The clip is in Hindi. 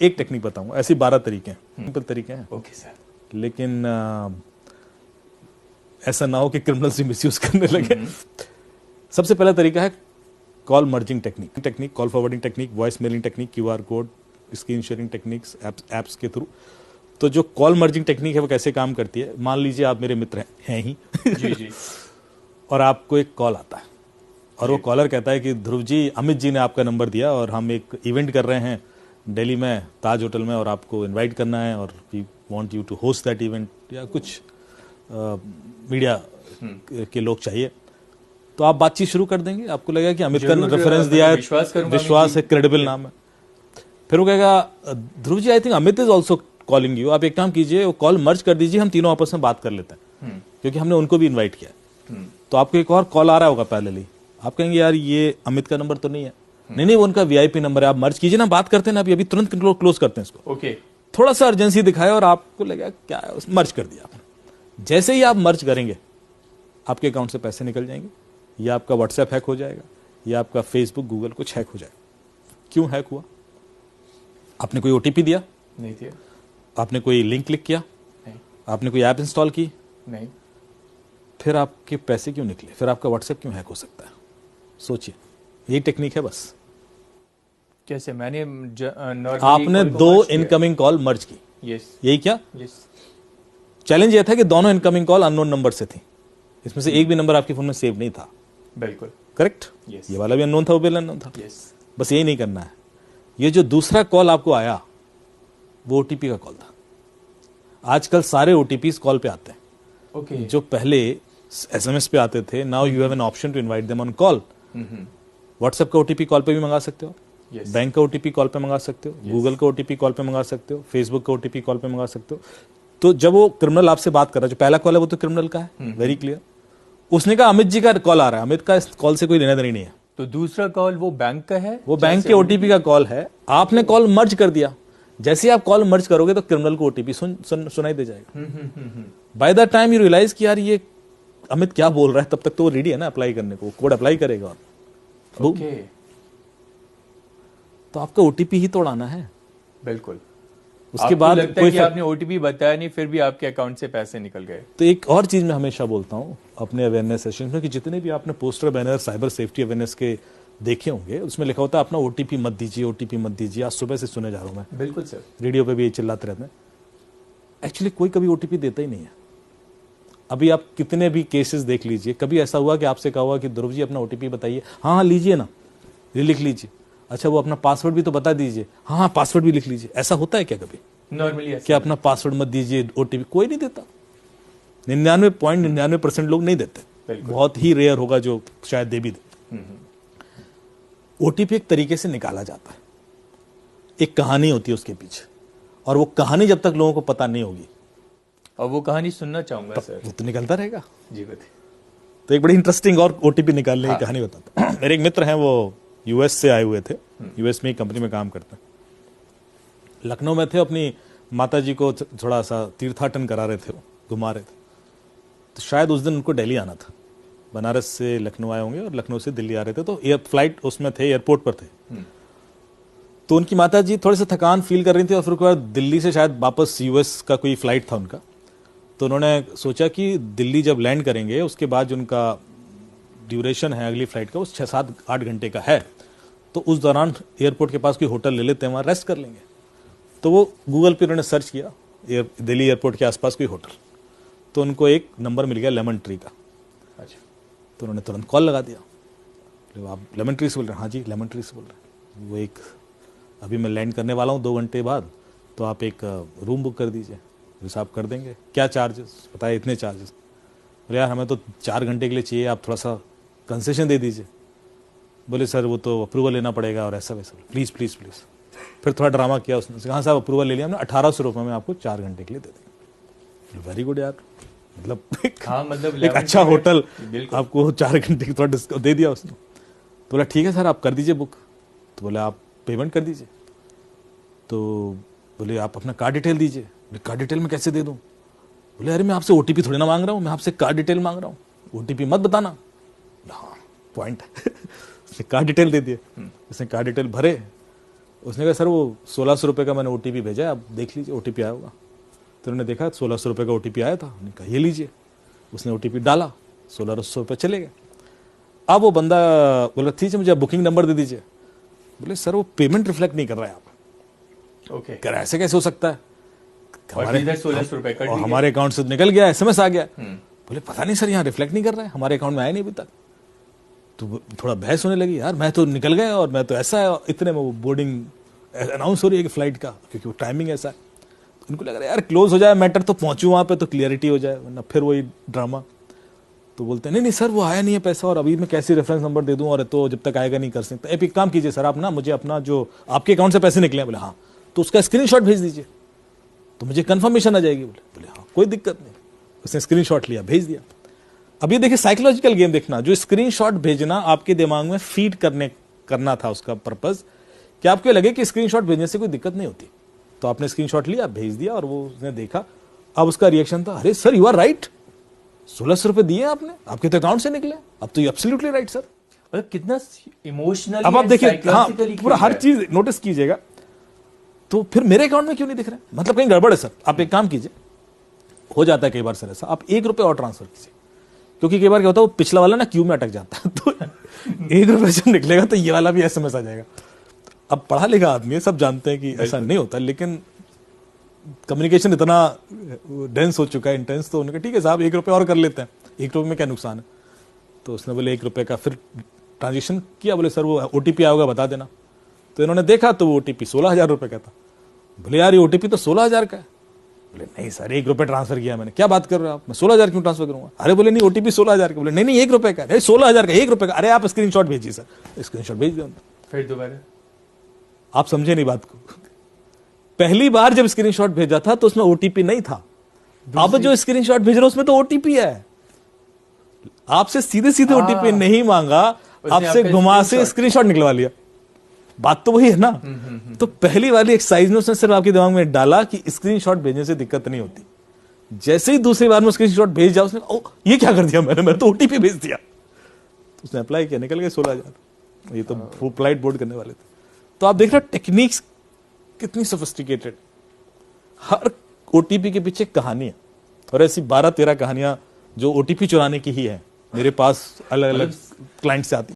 एक टेक्निक बताऊंगा, ऐसी 12 तरीके हैं, सिंपल तरीके हैं। Okay sir. लेकिन ऐसा ना हो कि क्रिमिनल्स मिसयूज करने लगे। सबसे पहला तरीका है call merging technique, call forwarding technique, voice mailing technique, QR code, screen sharing techniques, apps के थ्रू। तो जो कॉल मर्जिंग टेक्निक है वो कैसे काम करती है, मान लीजिए आप मेरे मित्र हैं ही जी जी। और आपको एक कॉल आता है और वो कॉलर कहता है कि ध्रुव जी, अमित जी ने आपका नंबर दिया और हम एक इवेंट कर रहे हैं दिल्ली में, ताज होटल में, और आपको इनवाइट करना है और we want you to host that event, या कुछ मीडिया के लोग चाहिए। तो आप बातचीत शुरू कर देंगे, आपको लगेगा कि अमित का रेफरेंस दिया है, विश्वास है, क्रेडिबल नाम है। फिर वो कहेगा Dhruv ji I think Amit is also calling you, आप एक काम कीजिए वो कॉल मर्ज कर दीजिए, हम तीनों आपस में बात कर लेते हैं, क्योंकि हमने उनको भी इन्वाइट किया। तो आपको एक और कॉल आ रहा होगा पैरेलली, आप कहेंगे यार ये अमित का नंबर तो नहीं है, नहीं वो उनका VIP नंबर है, आप मर्ज कीजिए ना, बात करते हैं ना, अभी तुरंत क्लोज करते हैं इसको। ओके। थोड़ा सा अर्जेंसी दिखाया और आपको लगा क्या है, मर्ज कर दिया आपने। जैसे ही आप मर्ज करेंगे आपके अकाउंट से पैसे निकल जाएंगे, या आपका व्हाट्सएप हैक हो जाएगा, या आपका फेसबुक, गूगल कुछ हैक हो जाएगा। क्यों हैक हुआ? आपने कोई OTP दिया? नहीं दिया। आपने कोई लिंक क्लिक किया? नहीं। आपने कोई ऐप इंस्टॉल की? नहीं। फिर आपके पैसे क्यों निकले? फिर आपका व्हाट्सएप क्यों हैक हो सकता है? सोचिए, यही टेक्निक है बस। कैसे? मैंने आपने 2 इनकमिंग कॉल मर्ज की। यस। यही क्या? यस। चैलेंज यह था कि दोनों इनकमिंग कॉल अननोन नंबर से थी, इसमें से एक भी नंबर आपके फोन में सेव नहीं था। बिल्कुल करेक्ट। yes. ये वाला भी अननोन था, वो भी अननोन था। yes. बस यही नहीं करना है। ये जो दूसरा कॉल आपको आया वो OTP का कॉल था। आजकल सारे OTPs कॉल पे आते हैं। okay. जो पहले SMS पे आते थे, now you have an option to invite them on call. WhatsApp का OTP कॉल पे भी मंगा सकते हो, yes. बैंक का OTP कॉल पे मंगा सकते हो, गूगल का OTP कॉल पे मंगा सकते हो, फेसबुक का OTP कॉल पे मंगा सकते हो। तो जब वो क्रिमिनल आपसे बात कर रहा है, जो पहला कॉल है वो तो क्रिमिनल का है, वेरी क्लियर। उसने कहा अमित जी का कॉल आ रहा है, अमित का इस कॉल से कोई लेना देना नहीं है। तो दूसरा कॉल वो बैंक का है, वो बैंक के OTP का कॉल है, आपने कॉल मर्ज कर दिया। जैसे ही आप कॉल मर्ज करोगे तो क्रिमिनल को OTP सुनाई दे जाएगा। By the time you realise कि यार ये अमित क्या बोल रहा है, तब तक तो वो रेडी है ना अप्लाई करने को, कोड अप्लाई करेगा। ओके। तो आपका OTP ही तोड़ाना है। बिल्कुल। उसके बाद लगता है कि आपने OTP बताया नहीं, फिर भी आपके अकाउंट से पैसे निकल गए। तो एक और चीज मैं हमेशा बोलता हूं अपने अवेयरनेस सेशन में कि जितने भी आपने poster banner cyber safety awareness के देखे होंगे, उसमें लिखा होता है अपना OTP मत दीजिए, OTP मत दीजिए। आज सुबह से सुने जा रहा हूं मैं। बिल्कुल सर। रेडियो पे भी ये चिल्लाते रहते हैं। एक्चुअली कोई कभी OTP देता ही नहीं है। अभी आप कितने भी केसेस देख लीजिए, कभी ऐसा हुआ कि आपसे कहा हुआ कि ध्रुव जी अपना OTP बताइए, हाँ लीजिए ना, ये लिख लीजिए। अच्छा वो अपना पासवर्ड भी तो बता दीजिए, हाँ पासवर्ड भी लिख लीजिए। ऐसा होता है क्या कभी? नॉर्मली क्या अपना पासवर्ड मत दीजिए, OTP कोई नहीं देता। 99.99% लोग नहीं देते। बहुत ही रेयर होगा जो शायद दे भी दे। OTP एक तरीके से निकाला जाता है, एक कहानी होती है उसके पीछे, और वो कहानी जब तक लोगों को पता नहीं होगी, और वो कहानी सुनना चाहूंगा सर। वो तो निकलता रहेगा। जी बताइए। तो एक बड़ी इंटरेस्टिंग और OTP निकालने की कहानी बताता हूं। मेरे एक मित्र हैं, वो US से आए हुए थे, US में एक कंपनी में काम करते हैं। लखनऊ में थे, अपनी माता जी को थोड़ा सा तीर्थाटन करा रहे थे, घुमा रहे थे। तो शायद उस दिन उनको दिल्ली आना था, बनारस से लखनऊ आए होंगे और लखनऊ से दिल्ली आ रहे थे। तो फ्लाइट उसमें थे, एयरपोर्ट पर थे। तो उनकी माता जी थोड़ी सी थकान फील कर रही थी और फिर उसके बाद दिल्ली से शायद वापस US का कोई फ्लाइट था उनका। तो उन्होंने सोचा कि दिल्ली जब लैंड करेंगे उसके बाद जो उनका ड्यूरेशन है अगली फ्लाइट का, वो 6-7-8 घंटे का है, तो उस दौरान एयरपोर्ट के पास कोई होटल ले लेते हैं, वहाँ रेस्ट कर लेंगे। तो वो गूगल पे उन्होंने सर्च किया दिल्ली एयरपोर्ट के आसपास कोई होटल, तो उनको एक नंबर मिल गया लेमन ट्री का। अच्छा। तो उन्होंने तुरंत कॉल लगा दिया, तो आप लेमन ट्री से बोल रहे हैं? हाँ जी लेमन ट्री से बोल रहे हैं। वो एक अभी मैं लैंड करने वाला हूँ 2 घंटे बाद, तो आप एक रूम बुक कर दीजिए, हिसाब कर देंगे। क्या चार्जेस? बताए इतने चार्जेस। बोले यार हमें तो 4 घंटे के लिए चाहिए, आप थोड़ा सा कंसेशन दे दीजिए। बोले सर वो तो अप्रूवल लेना पड़ेगा और ऐसा वैसा। Please please please. फिर थोड़ा ड्रामा किया उसने, कहा साहब अप्रूवल ले लिया हमने, 1800 रुपये में आपको 4 घंटे के लिए दे देंगे। वेरी गुड यार, मतलब एक अच्छा होटल आपको 4 घंटे की थोड़ा डिस्काउंट दे दिया उसने। तो बोला ठीक है सर आप कर दीजिए बुक। तो बोले आप पेमेंट कर दीजिए। तो बोले आप अपना कार्ड डिटेल दीजिए। बोले कार्ड डिटेल में कैसे दे दूँ? बोले अरे मैं आपसे OTP थोड़ी ना मांग रहा हूँ, मैं आपसे कार्ड डिटेल मांग रहा हूँ, OTP मत बताना। हाँ पॉइंट है। उसने कार्ड डिटेल दे दिए, उसने कार्ड डिटेल भरे उसने कहा सर वो 1600 रुपये का मैंने OTP भेजा है, आप देख लीजिए OTP आया होगा। तो उन्होंने देखा 1600 रुपये का OTP आया था, उन्होंने कहा ये लीजिए। उसने OTP डाला, 1600 रुपये चले गए। अब वो बंदा बोला ठीक है मुझे बुकिंग नंबर दे दीजिए। बोले सर वो पेमेंट रिफ्लेक्ट नहीं कर रहा है आप। ओके, कह रहा ऐसे कैसे हो सकता है, और सीधे 1600 रुपए कट और लिए। हमारे अकाउंट से निकल गया, SMS आ गया। बोले पता नहीं सर यहाँ रिफ्लेक्ट नहीं कर रहा है, हमारे अकाउंट में आया नहीं अभी तक। तो थोड़ा बहस होने लगी, यार मैं तो निकल गया और मैं तो ऐसा है, इतने में वो बोर्डिंग अनाउंस हो रही है कि फ्लाइट का, क्योंकि वो टाइमिंग ऐसा है। तो उनको लग रहा है यार क्लोज हो जाए मैटर तो पहुंचूं वहां पे तो क्लियरिटी हो जाए, वरना फिर वही ड्रामा। तो बोलते हैं नहीं नहीं सर वो आया नहीं है पैसा, और अभी मैं कैसे रेफरेंस नंबर दे दूं, और तो जब तक आएगा नहीं कर सकता। एक काम कीजिए सर आप ना मुझे अपना जो आपके अकाउंट से पैसे निकले हैं, बोले हाँ, तो उसका स्क्रीनशॉट भेज दीजिए तो मुझे कंफर्मेशन आ जाएगी। बोले हाँ कोई दिक्कत नहीं। उसने स्क्रीनशॉट लिया, भेज दिया। अब ये देखिए साइकोलॉजिकल गेम देखना, जो स्क्रीनशॉट भेजना आपके दिमाग में फीड करना था उसका पर्पस, कि आपको लगे कि स्क्रीनशॉट भेजने से कोई दिक्कत नहीं होती। तो आपने स्क्रीनशॉट लिया, भेज दिया, और वो उसने देखा। अब उसका रिएक्शन था अरे सर यू आर राइट, 1600 रुपए दिए आपने, आपके तो अकाउंट से निकले, अब तो यू एब्सोल्युटली राइट सर। मतलब कितना इमोशनल, अब आप देखिए हाँ पूरा हर चीज नोटिस कीजिएगा। तो फिर मेरे अकाउंट में क्यों नहीं दिख रहा है, मतलब कहीं गड़बड़ है सर। आप एक काम कीजिए, हो जाता है कई बार सर ऐसा, आप 1 रुपये और ट्रांसफर कीजिए, क्योंकि कई बार क्या होता है वो पिछला वाला ना क्यू में अटक जाता है। तो 1 रुपये जब निकलेगा तो ये वाला भी SMS आ जाएगा। अब पढ़ा लिखा आदमी है, सब जानते हैं कि ऐसा नहीं होता, लेकिन कम्युनिकेशन इतना डेंस हो चुका है, इंटेंस। तो उन्होंने कहा ठीक है साहब 1 रुपये और कर लेते हैं, 1 रुपये में क्या नुकसान है। तो उसने बोले 1 रुपये का फिर ट्रांजेक्शन किया। बोले सर वो OTP आया होगा बता देना। तो इन्होंने देखा तो वो OTP 16,000 रुपये का था। बोले यार ये OTP तो 16,000 का है। बोले नहीं सर 1 रुपये ट्रांसफर किया मैंने। क्या बात कर रहे हो आप, मैं 16,000 क्यों ट्रांसफर करूंगा। अरे बोले नहीं OTP 16,000 का। बोले नहीं नहीं 1 रुपये का, नहीं 16,000 का, 1 रुपये का। अरे आप स्क्रीनशॉट भेजिए सर, स्क्रीनशॉट भेज दिया। फिर दोबारा आप समझे नहीं बात को। पहली बार जब स्क्रीनशॉट भेजा था तो उसमें OTP नहीं था, अब जो स्क्रीनशॉट भेज रहे हो उसमें तो OTP है। आपसे सीधे सीधे OTP नहीं मांगा, आपसे घुमा से स्क्रीनशॉट निकलवा लिया। बात तो वही है ना। तो पहली वाली एक्सरसाइज ने उसने सिर्फ आपके दिमाग में डाला कि स्क्रीनशॉट भेजने से दिक्कत नहीं होती। जैसे ही दूसरी बार में स्क्रीनशॉट भेज जाओ, उसने ओ ये क्या कर दिया मैंने तो OTP भेज दिया। तो उसने अप्लाई किया, निकल गए 16,000। ये तो फ्लाइट बोर्ड करने वाले थे। तो आप देख रहे हो टेक्निक्स कितनी सोफिस्टिकेटेड। हर OTP के पीछे कहानी है, और ऐसी 12-13 कहानियां जो OTP चुराने की ही है मेरे पास अलग अलग क्लाइंट से आती।